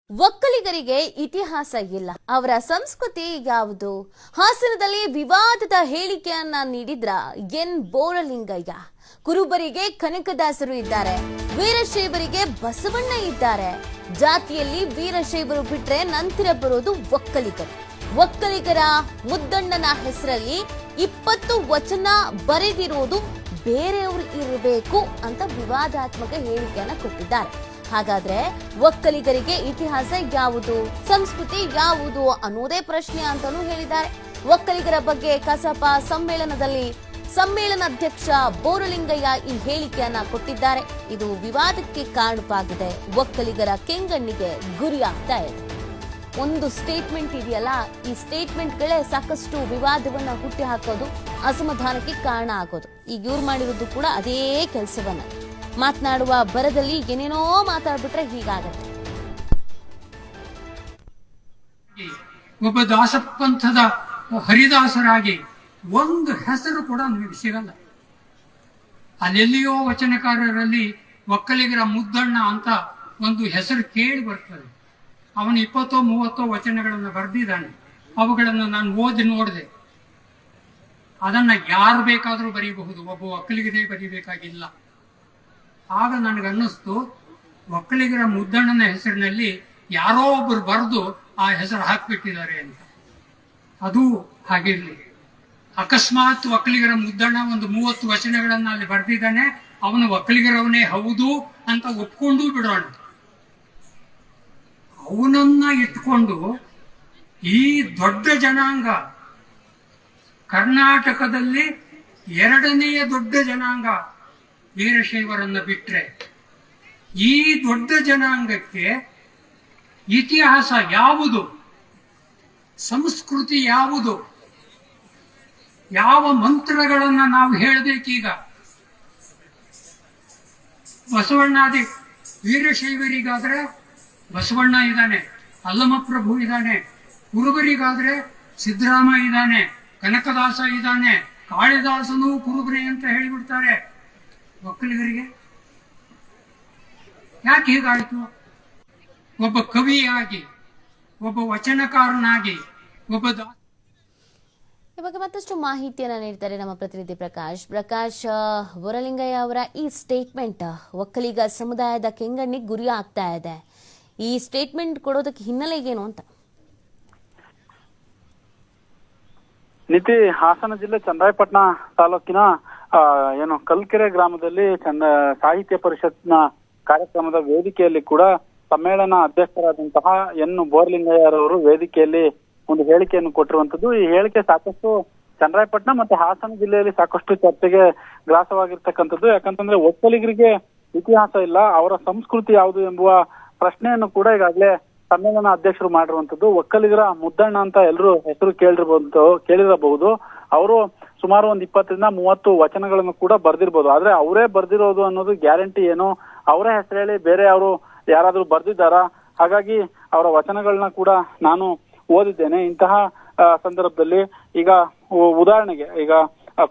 ಒಕ್ಕಲಿಗರಿಗೆ ಇತಿಹಾಸ ಇಲ್ಲ, ಅವರ ಸಂಸ್ಕೃತಿ ಯಾವುದು? ಹಾಸನದಲ್ಲಿ ವಿವಾದದ ಹೇಳಿಕೆಯನ್ನ ನೀಡಿದ್ರ ಎನ್ ಬೋರಲಿಂಗಯ್ಯ. ಕುರುಬರಿಗೆ ಕನಕದಾಸರು ಇದ್ದಾರೆ, ವೀರಶೈವರಿಗೆ ಬಸವಣ್ಣ ಇದ್ದಾರೆ. ಜಾತಿಯಲ್ಲಿ ವೀರಶೈವರು ಬಿಟ್ರೆ ನಂತರ ಬರೋದು ಒಕ್ಕಲಿಗರು. ಒಕ್ಕಲಿಗರ ಮುದ್ದಣ್ಣನ ಹೆಸರಲ್ಲಿ 20 ವಚನ ಬರೆದಿರೋದು ಬೇರೆಯವರು ಇರಬೇಕು ಅಂತ ವಿವಾದಾತ್ಮಕ ಹೇಳಿಕೆಯನ್ನ ಕೊಟ್ಟಿದ್ದಾರೆ. ಹಾಗಾದ್ರೆ ಒಕ್ಕಲಿಗರಿಗೆ ಇತಿಹಾಸ ಯಾವುದು, ಸಂಸ್ಕೃತಿ ಯಾವುದು ಅನ್ನೋದೇ ಪ್ರಶ್ನೆ ಅಂತಾನೂ ಹೇಳಿದ್ದಾರೆ. ಒಕ್ಕಲಿಗರ ಬಗ್ಗೆ ಕಸಾಪ ಸಮ್ಮೇಳನದಲ್ಲಿ ಸಮ್ಮೇಳನಾಧ್ಯಕ್ಷ ಬೋರಲಿಂಗಯ್ಯ ಈ ಹೇಳಿಕೆಯನ್ನ ಕೊಟ್ಟಿದ್ದಾರೆ. ಇದು ವಿವಾದಕ್ಕೆ ಕಾರಣವಾಗಿದೆ, ಒಕ್ಕಲಿಗರ ಕೆಂಗಣ್ಣಿಗೆ ಗುರಿಯಾಗ್ತಾ ಇದೆ. ಒಂದು ಸ್ಟೇಟ್ಮೆಂಟ್ ಇದೆಯಲ್ಲ, ಈ ಸ್ಟೇಟ್ಮೆಂಟ್ಗಳೇ ಸಾಕಷ್ಟು ವಿವಾದವನ್ನ ಹುಟ್ಟಿ ಹಾಕೋದು, ಅಸಮಾಧಾನಕ್ಕೆ ಕಾರಣ ಆಗೋದು. ಈಗ ಇವ್ರು ಮಾಡಿರೋದು ಕೂಡ ಅದೇ ಕೆಲಸವನ್ನ. ಮಾತನಾಡುವ ಬರದಲ್ಲಿ ಏನೇನೋ ಮಾತಾಡ್ಬಿಟ್ರೆ ಹೀಗಾಗತ್ತೆ. ಒಬ್ಬ ದಾಸಪಂಥದ ಹರಿದಾಸರಾಗಿ ಒಂದು ಹೆಸರು ಕೂಡ ನಮಗೆ ಸಿಗಲ್ಲ. ಅಲ್ಲೆಲ್ಲಿಯೋ ವಚನಕಾರರಲ್ಲಿ ಒಕ್ಕಲಿಗರ ಮುದ್ದಣ್ಣ ಅಂತ ಒಂದು ಹೆಸರು ಕೇಳಿ ಬರ್ತದೆ. ಅವನು 20-30 ವಚನಗಳನ್ನು ಬರೆದಿದ್ದಾನೆ. ಅವುಗಳನ್ನು ನಾನು ಓದಿ ನೋಡಿದೆ. ಅದನ್ನ ಯಾರು ಬೇಕಾದರೂ ಬರೀಬಹುದು, ಒಬ್ಬ ಒಕ್ಕಲಿಗರೇ ಬರೀಬೇಕಾಗಿಲ್ಲ. ಆಗ ನನಗನ್ನಿಸ್ತು, ಒಕ್ಕಲಿಗರ ಮುದ್ದಣ್ಣನ ಹೆಸರಿನಲ್ಲಿ ಯಾರೋ ಒಬ್ಬರು ಬರೆದು ಆ ಹೆಸರು ಹಾಕ್ಬಿಟ್ಟಿದ್ದಾರೆ ಅಂತ. ಅದು ಹಾಗಿರ್ಲಿ. ಅಕಸ್ಮಾತ್ ಒಕ್ಕಲಿಗರ ಮುದ್ದಣ್ಣ ಒಂದು 30 ವಚನಗಳನ್ನ ಅಲ್ಲಿ ಬರೆದಿದ್ದಾನೆ, ಅವನು ಒಕ್ಕಲಿಗರವನೇ ಹೌದು ಅಂತ ಒಪ್ಕೊಂಡು ಬಿಡೋಣ. ಅವನನ್ನ ಇಟ್ಕೊಂಡು ಈ ದೊಡ್ಡ ಜನಾಂಗ, ಕರ್ನಾಟಕದಲ್ಲಿ 2ನೆಯ ದೊಡ್ಡ ಜನಾಂಗ ವೀರಶೈವರನ್ನ ಬಿಟ್ರೆ, ಈ ದೊಡ್ಡ ಜನಾಂಗಕ್ಕೆ ಇತಿಹಾಸ ಯಾವುದು, ಸಂಸ್ಕೃತಿ ಯಾವುದು, ಯಾವ ಮಂತ್ರಗಳನ್ನ ನಾವು ಹೇಳಬೇಕೀಗ? ಬಸವಣ್ಣಾದಿ ವೀರಶೈವರಿಗಾದ್ರೆ ಬಸವಣ್ಣ ಇದ್ದಾನೆ, ಅಲ್ಲಮಪ್ರಭು ಇದ್ದಾನೆ. ಕುರುಬರಿಗಾದ್ರೆ ಸಿದ್ದರಾಮ ಇದ್ದಾನೆ, ಕನಕದಾಸ ಇದ್ದಾನೆ, ಕಾಳಿದಾಸನು ಕುರುಬರಿ ಅಂತ ಹೇಳಿಬಿಡ್ತಾರೆ. ಒಕ್ಕಲಿಗರಿಗೆ ಯಾಕೆ ಹೀಗಾಯಿತು? ಒಬ್ಬ ಕವಿಯಾಗಿ, ಒಬ್ಬ ವಚನಕಾರನಾಗಿ, ಒಬ್ಬ ಈ ಬಗ್ಗೆ ಮತ್ತಷ್ಟು ಮಾಹಿತಿಯನ್ನ ನೀಡ್ತಾರೆ ನಮ್ಮ ಪ್ರತಿನಿಧಿ ಪ್ರಕಾಶ್. ಬೋರಲಿಂಗಯ್ಯ ಅವರ ಈ ಸ್ಟೇಟ್ಮೆಂಟ್ ಒಕ್ಕಲಿಗ ಸಮುದಾಯದ ಕೆಂಗಣ್ಣಿಗೆ ಗುರಿ ಆಗ್ತಾ ಇದೆ. ಈ ಸ್ಟೇಟ್ಮೆಂಟ್ ಕೊಡೋದಕ್ಕೆ ಹಿನ್ನೆಲೆ ಏನು ಅಂತ? ನೀತಿ, ಹಾಸನ ಜಿಲ್ಲೆ ಚನ್ನರಾಯಪಟ್ಟಣ ತಾಲೂಕಿನ ಕಲ್ಕೆರೆ ಗ್ರಾಮದಲ್ಲಿ ಸಾಹಿತ್ಯ ಪರಿಷತ್ನ ಕಾರ್ಯಕ್ರಮದ ವೇದಿಕೆಯಲ್ಲಿ ಕೂಡ ಸಮ್ಮೇಳನ ಅಧ್ಯಕ್ಷರಾದಂತಹ ಎನ್ ಬೋರಲಿಂಗಯ್ಯರವರು ವೇದಿಕೆಯಲ್ಲಿ ಒಂದು ಹೇಳಿಕೆಯನ್ನು ಕೊಟ್ಟಿರುವಂತದ್ದು. ಈ ಹೇಳಿಕೆ ಸಾಕಷ್ಟು ಚನ್ನರಾಯಪಟ್ಟಣ ಮತ್ತೆ ಹಾಸನ ಜಿಲ್ಲೆಯಲ್ಲಿ ಸಾಕಷ್ಟು ಚರ್ಚೆಗೆ ಗ್ರಾಸವಾಗಿರ್ತಕ್ಕಂಥದ್ದು. ಯಾಕಂತಂದ್ರೆ ಒಕ್ಕಲಿಗರಿಗೆ ಇತಿಹಾಸ ಇಲ್ಲ, ಅವರ ಸಂಸ್ಕೃತಿ ಯಾವುದು ಎಂಬುವ ಪ್ರಶ್ನೆಯನ್ನು ಕೂಡ ಈಗಾಗಲೇ ಸಮ್ಮೇಳನ ಅಧ್ಯಕ್ಷರು ಮಾಡಿರುವಂತದ್ದು. ಒಕ್ಕಲಿಗರ ಮುದ್ದಣ್ಣ ಅಂತ ಎಲ್ಲರೂ ಹೆಸರು ಕೇಳಿರಬಹುದು. ಅವರು ಸುಮಾರು ಒಂದು 20-30 ವಚನಗಳನ್ನು ಕೂಡ ಬರ್ದಿರ್ಬೋದು. ಆದ್ರೆ ಅವರೇ ಬರ್ದಿರೋದು ಅನ್ನೋದು ಗ್ಯಾರಂಟಿ ಏನು? ಅವರೇ ಹೆಸರು ಹೇಳಿ ಬೇರೆ ಯಾರಾದ್ರೂ ಬರ್ದಿದ್ದಾರಾ? ಹಾಗಾಗಿ ಅವರ ವಚನಗಳನ್ನ ಕೂಡ ನಾನು ಓದಿದ್ದೇನೆ. ಇಂತಹ ಸಂದರ್ಭದಲ್ಲಿ ಈಗ ಉದಾಹರಣೆಗೆ ಈಗ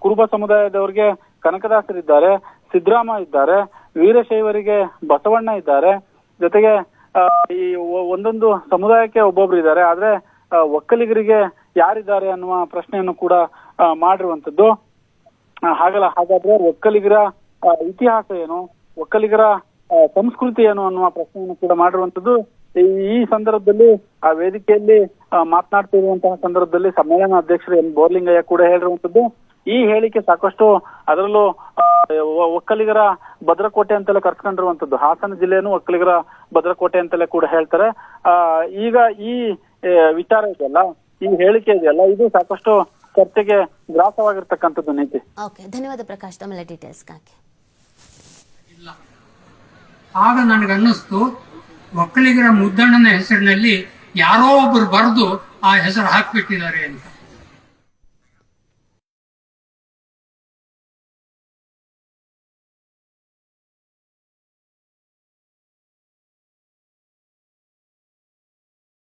ಕುರುಬ ಸಮುದಾಯದವರಿಗೆ ಕನಕದಾಸರಿದ್ದಾರೆ, ಸಿದ್ದರಾಮ ಇದ್ದಾರೆ, ವೀರಶೈವರಿಗೆ ಬಸವಣ್ಣ ಇದ್ದಾರೆ, ಜೊತೆಗೆ ಈ ಒಂದೊಂದು ಸಮುದಾಯಕ್ಕೆ ಒಬ್ಬೊಬ್ರು ಇದ್ದಾರೆ. ಆದ್ರೆ ಒಕ್ಕಲಿಗರಿಗೆ ಯಾರಿದ್ದಾರೆ ಅನ್ನುವ ಪ್ರಶ್ನೆಯನ್ನು ಕೂಡ ಮಾಡಿರುವಂತದ್ದು. ಹಾಗಾದ್ರೆ ಒಕ್ಕಲಿಗರ ಇತಿಹಾಸ ಏನು, ಒಕ್ಕಲಿಗರ ಸಂಸ್ಕೃತಿ ಏನು ಅನ್ನುವ ಪ್ರಶ್ನೆಯನ್ನು ಕೂಡ ಮಾಡಿರುವಂತದ್ದು. ಈ ಸಂದರ್ಭದಲ್ಲಿ ಆ ವೇದಿಕೆಯಲ್ಲಿ ಮಾತನಾಡ್ತಿರುವಂತಹ ಸಂದರ್ಭದಲ್ಲಿ ಸಮ್ಮೇಳನ ಅಧ್ಯಕ್ಷರು ಎನ್ ಬೋರಲಿಂಗಯ್ಯ ಕೂಡ ಹೇಳಿರುವಂತದ್ದು. ಈ ಹೇಳಿಕೆ ಸಾಕಷ್ಟು, ಅದರಲ್ಲೂ ಒಕ್ಕಲಿಗರ ಭದ್ರಕೋಟೆ ಅಂತಲೇ ಕರ್ಸ್ಕೊಂಡಿರುವಂತದ್ದು. ಹಾಸನ ಜಿಲ್ಲೆಯನ್ನು ಒಕ್ಕಲಿಗರ ಭದ್ರಕೋಟೆ ಅಂತಲೇ ಕೂಡ ಹೇಳ್ತಾರೆ. ಈಗ ಈ ವಿಚಾರ ಇದೆಯಲ್ಲ, ಈ ಹೇಳಿಕೆ ಇದೆಯಲ್ಲ, ಇದು ಸಾಕಷ್ಟು ಚರ್ಚೆಗೆ ಗ್ರಾಸವಾಗಿರ್ತಕ್ಕಂಥದ್ದು. ನೀತಿ, ಧನ್ಯವಾದ ಪ್ರಕಾಶ್, ತಮ್ಮೆಲ್ಲ ಡೀಟೇಲ್ಸ್ಗಾಗಿ. ಆಗ ನನಗನ್ನಿಸ್ತು, ಒಕ್ಕಲಿಗರ ಮುದ್ದಣ್ಣನ ಹೆಸರಿನಲ್ಲಿ ಯಾರೋ ಒಬ್ಬರು ಬರೆದು ಆ ಹೆಸರು ಹಾಕ್ಬಿಟ್ಟಿದ್ದಾರೆ ಅಂತ.